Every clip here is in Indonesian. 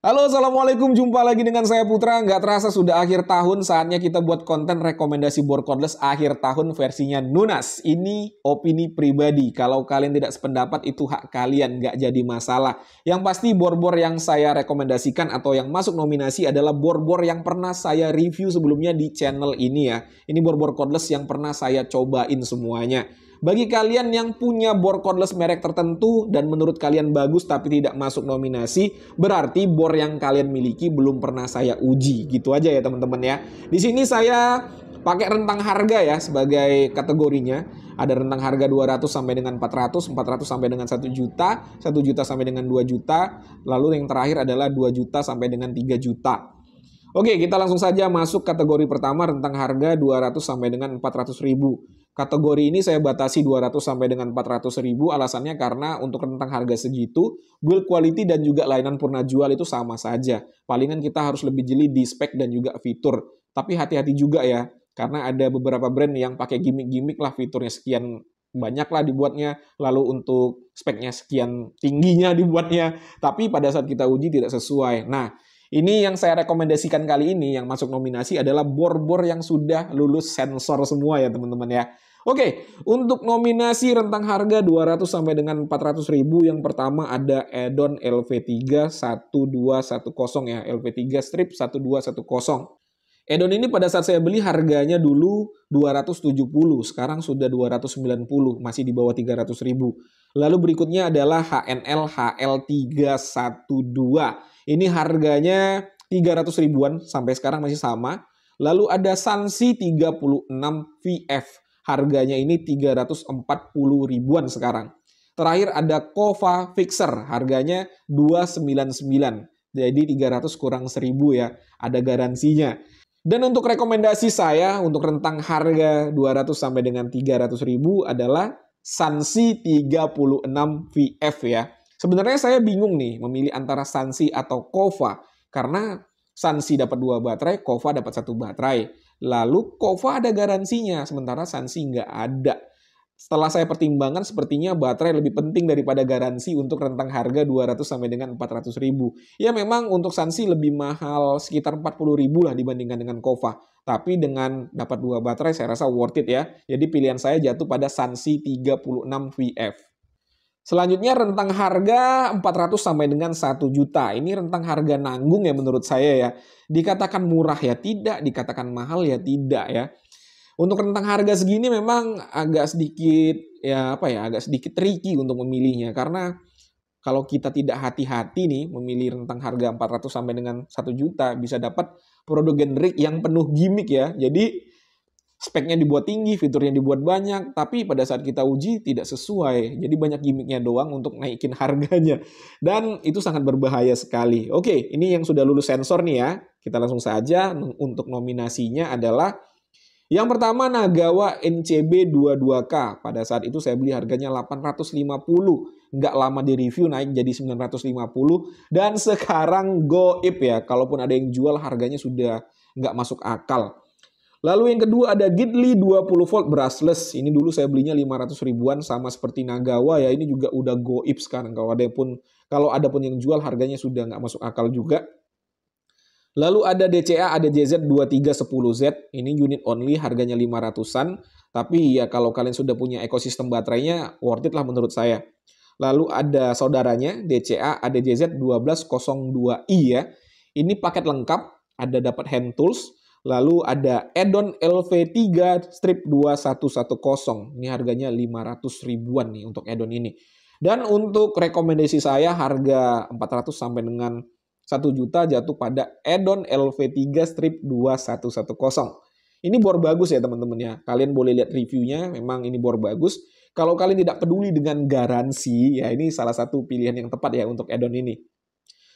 Halo, Assalamualaikum. Jumpa lagi dengan saya Putra. Nggak terasa sudah akhir tahun, saatnya kita buat konten rekomendasi bor cordless akhir tahun versinya Nunas. Ini opini pribadi. Kalau kalian tidak sependapat, itu hak kalian, nggak jadi masalah. Yang pasti bor-bor yang saya rekomendasikan atau yang masuk nominasi adalah bor-bor yang pernah saya review sebelumnya di channel ini ya. Ini bor-bor cordless yang pernah saya cobain semuanya. Bagi kalian yang punya bor cordless merek tertentu dan menurut kalian bagus tapi tidak masuk nominasi, berarti bor yang kalian miliki belum pernah saya uji. Gitu aja ya teman-teman ya. Di sini saya pakai rentang harga ya sebagai kategorinya. Ada rentang harga 200 sampai dengan 400, 400 sampai dengan 1 juta, 1 juta sampai dengan 2 juta, lalu yang terakhir adalah 2 juta sampai dengan 3 juta. Oke, kita langsung saja masuk kategori pertama, rentang harga 200 sampai dengan 400 ribu. Kategori ini saya batasi 200 sampai dengan 400 ribu, alasannya karena untuk rentang harga segitu, build quality dan juga layanan purna jual itu sama saja. Palingan kita harus lebih jeli di spek dan juga fitur. Tapi hati-hati juga ya, karena ada beberapa brand yang pakai gimmick-gimmick lah, fiturnya sekian banyak lah dibuatnya, lalu untuk speknya sekian tingginya dibuatnya, tapi pada saat kita uji tidak sesuai. Nah, ini yang saya rekomendasikan kali ini yang masuk nominasi adalah bor-bor yang sudah lulus sensor semua ya teman-teman ya. Oke, untuk nominasi rentang harga 200 sampai dengan 400 ribu, yang pertama ada Edon LV3 1210 ya, LV3 strip 1210. Edon ini pada saat saya beli harganya dulu 270, sekarang sudah 290, masih di bawah 300 ribu. Lalu berikutnya adalah HNL HL312. Ini harganya 300 ribuan, sampai sekarang masih sama. Lalu ada Sansi 36 VF, harganya ini 340 ribuan sekarang. Terakhir ada Kova Fixer, harganya 299. Jadi 300 kurang 1000 ya, ada garansinya. Dan untuk rekomendasi saya untuk rentang harga 200 sampai dengan 300 ribu adalah Sansi 36 VF ya. Sebenarnya saya bingung nih memilih antara Sansi atau Kova, karena Sansi dapat 2 baterai, Kova dapat 1 baterai. Lalu Kova ada garansinya, sementara Sansi nggak ada. Setelah saya pertimbangkan, sepertinya baterai lebih penting daripada garansi untuk rentang harga 200 sampai dengan 400 ribu. Ya memang untuk Sansi lebih mahal sekitar 40 ribu lah dibandingkan dengan Kova. Tapi dengan dapat 2 baterai saya rasa worth it ya. Jadi pilihan saya jatuh pada Sansi 36 VF. Selanjutnya rentang harga 400 sampai dengan 1 juta. Ini rentang harga nanggung ya menurut saya ya. Dikatakan murah ya tidak, dikatakan mahal ya tidak ya. Untuk rentang harga segini memang agak sedikit agak sedikit tricky untuk memilihnya, karena kalau kita tidak hati-hati nih memilih rentang harga 400 sampai dengan 1 juta bisa dapat produk generik yang penuh gimmick ya. Jadi speknya dibuat tinggi, fiturnya dibuat banyak, tapi pada saat kita uji tidak sesuai. Jadi banyak gimmicknya doang untuk naikin harganya. Dan itu sangat berbahaya sekali. Oke, ini yang sudah lulus sensor nih ya. Kita langsung saja untuk nominasinya adalah yang pertama Nagawa NCB 22K. Pada saat itu saya beli harganya 850. Nggak lama di review naik jadi 950. Dan sekarang goib ya. Kalaupun ada yang jual harganya sudah nggak masuk akal. Lalu yang kedua ada Gidley 20 volt brushless. Ini dulu saya belinya 500 ribuan sama seperti Nagawa ya. Ini juga udah goib sekarang. Kalau ada pun yang jual harganya sudah nggak masuk akal juga. Lalu ada DCA, ada JZ2310Z, ini unit only, harganya 500-an. Tapi ya kalau kalian sudah punya ekosistem baterainya, worth it lah menurut saya. Lalu ada saudaranya, DCA, ada JZ1202i ya. Ini paket lengkap, ada dapat hand tools. Lalu ada Edon LV3 strip 2110. Ini harganya 500 ribuan nih untuk Edon ini. Dan untuk rekomendasi saya harga 400 sampai dengan 1 juta jatuh pada Edon LV3 strip 2110. Ini bor bagus ya teman-teman ya. Kalian boleh lihat reviewnya, memang ini bor bagus. Kalau kalian tidak peduli dengan garansi, ya ini salah satu pilihan yang tepat ya untuk Edon ini.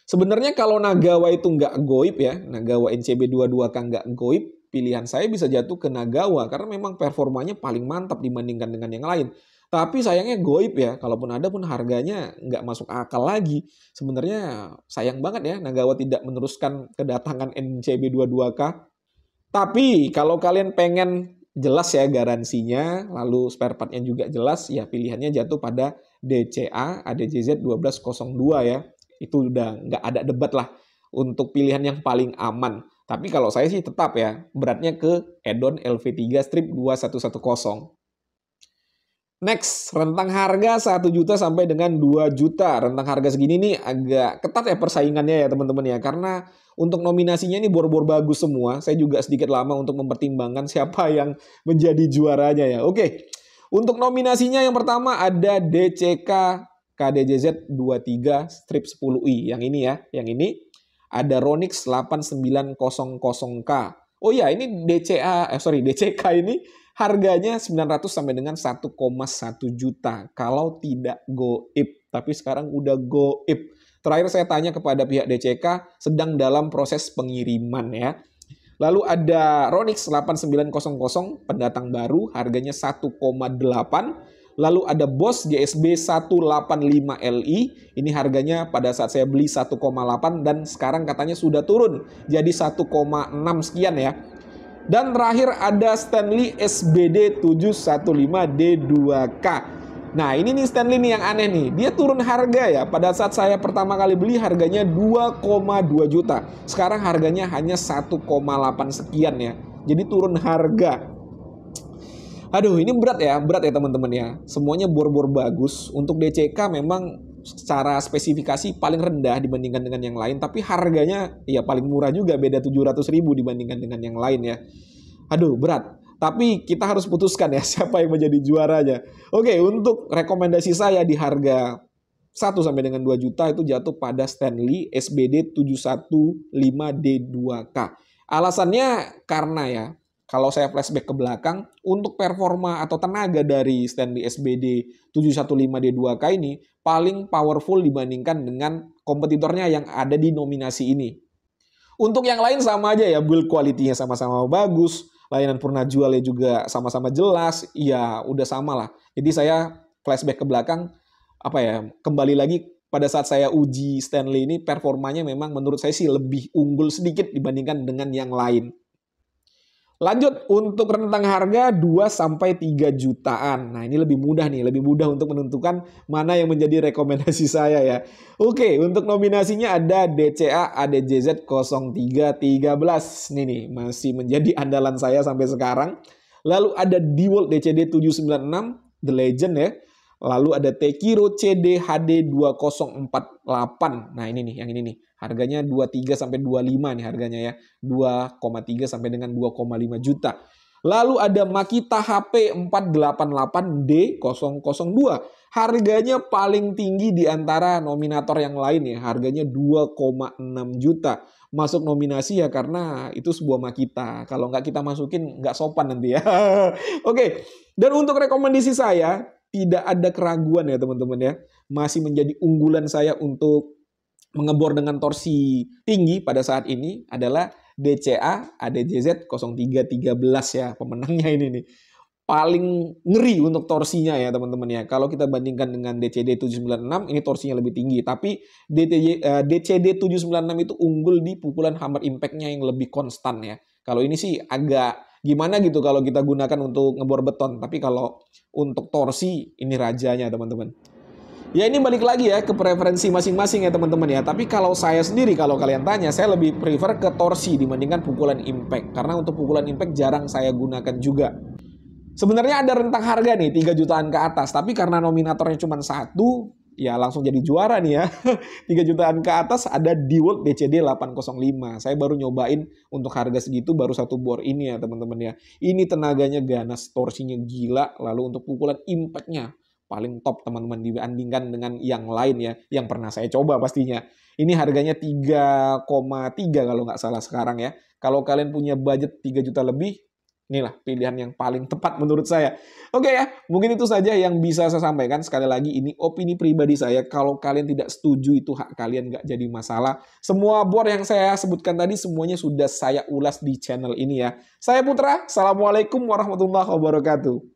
Sebenarnya kalau Nagawa itu nggak goib ya, Nagawa NCB 22K nggak goib, pilihan saya bisa jatuh ke Nagawa karena memang performanya paling mantap dibandingkan dengan yang lain. Tapi sayangnya goib ya, kalaupun ada pun harganya nggak masuk akal lagi. Sebenarnya sayang banget ya Nagawa tidak meneruskan kedatangan NCB 22K. Tapi kalau kalian pengen jelas ya garansinya, lalu spare partnya juga jelas, ya pilihannya jatuh pada DCA ADJZ 1202 ya. Itu udah nggak ada debat lah. untuk pilihan yang paling aman. Tapi kalau saya sih tetap ya, beratnya ke add-on LV3 strip 2110. Next, rentang harga 1 juta sampai dengan 2 juta. Rentang harga segini nih agak ketat ya persaingannya ya teman-teman ya. Karena untuk nominasinya ini bor-bor bagus semua. Saya juga sedikit lama untuk mempertimbangkan siapa yang menjadi juaranya ya. Oke, untuk nominasinya yang pertama ada DCK KDJZ 23 strip 10i. Yang ini ya, yang ini. Ada Ronix 8900K. Oh ya, ini DCK ini harganya 900 sampai dengan 1,1 juta kalau tidak goib. Tapi sekarang udah goib. Terakhir saya tanya kepada pihak DCK sedang dalam proses pengiriman ya. Lalu ada Ronix 8900 pendatang baru harganya 1,8. Lalu ada Boss GSB 185Li, ini harganya pada saat saya beli 1,8 dan sekarang katanya sudah turun jadi 1,6 sekian ya. Dan terakhir ada Stanley SBD 715D2K. Nah ini nih Stanley nih yang aneh nih, dia turun harga ya. Pada saat saya pertama kali beli harganya 2,2 juta, sekarang harganya hanya 1,8 sekian ya. Jadi turun harga. Aduh, ini berat ya teman-teman ya. Semuanya bor-bor bagus. Untuk DCK memang secara spesifikasi paling rendah dibandingkan dengan yang lain, tapi harganya ya paling murah juga, beda 700.000 dibandingkan dengan yang lain ya. Aduh, berat. Tapi kita harus putuskan ya siapa yang menjadi juaranya. Oke, untuk rekomendasi saya di harga 1 sampai dengan 2 juta itu jatuh pada Stanley SBD 715D2K. Alasannya karena ya, kalau saya flashback ke belakang, untuk performa atau tenaga dari Stanley SBD 715D2K ini paling powerful dibandingkan dengan kompetitornya yang ada di nominasi ini. Untuk yang lain sama aja ya, build quality-nya sama-sama bagus, layanan purna jualnya juga sama-sama jelas, ya udah sama lah. Jadi saya flashback ke belakang, kembali lagi pada saat saya uji Stanley ini, performanya memang menurut saya sih lebih unggul sedikit dibandingkan dengan yang lain. Lanjut untuk rentang harga 2-3 jutaan. Nah ini lebih mudah nih, lebih mudah untuk menentukan mana yang menjadi rekomendasi saya ya. Oke, untuk nominasinya ada DCA ADJZ 0313. Ini nih, masih menjadi andalan saya sampai sekarang. Lalu ada DeWalt DCD 796, The Legend ya. Lalu ada Tekiro CD HD 2048. Nah ini nih, yang ini nih. Harganya 23 sampai 25 nih harganya ya. 2,3 sampai dengan 2,5 juta. Lalu ada Makita HP 488D002. Harganya paling tinggi di antara nominator yang lain ya. Harganya 2,6 juta. Masuk nominasi ya karena itu sebuah Makita. Kalau nggak kita masukin nggak sopan nanti ya. Oke. Dan untuk rekomendasi saya, tidak ada keraguan ya teman-teman ya. Masih menjadi unggulan saya untuk mengebor dengan torsi tinggi pada saat ini adalah DCA ADJZ 0313 ya. Pemenangnya ini nih. Paling ngeri untuk torsinya ya teman-teman ya. Kalau kita bandingkan dengan DCD 796 ini torsinya lebih tinggi. Tapi DCD 796 itu unggul di pukulan hammer impact-nya yang lebih konstan ya. Kalau ini sih agak gimana gitu kalau kita gunakan untuk ngebor beton. Tapi kalau untuk torsi ini rajanya teman-teman. Ya ini balik lagi ya ke preferensi masing-masing ya teman-teman ya. Tapi kalau saya sendiri, kalau kalian tanya, saya lebih prefer ke torsi dibandingkan pukulan impact. Karena untuk pukulan impact jarang saya gunakan juga. Sebenarnya ada rentang harga nih 3 jutaan ke atas. Tapi karena nominatornya cuma 1, ya langsung jadi juara nih ya. 3 jutaan ke atas ada DeWalt DCD 805. Saya baru nyobain untuk harga segitu baru satu bor ini ya teman-teman ya. Ini tenaganya ganas, torsinya gila. Lalu untuk pukulan impact-nya paling top teman-teman dibandingkan dengan yang lain ya, yang pernah saya coba pastinya. Ini harganya 3,3 kalau nggak salah sekarang ya. Kalau kalian punya budget 3 juta lebih, inilah pilihan yang paling tepat menurut saya. Oke ya, mungkin itu saja yang bisa saya sampaikan. Sekali lagi ini opini pribadi saya. Kalau kalian tidak setuju itu hak kalian, nggak jadi masalah. Semua bor yang saya sebutkan tadi semuanya sudah saya ulas di channel ini ya. Saya Putra, Assalamualaikum warahmatullahi wabarakatuh.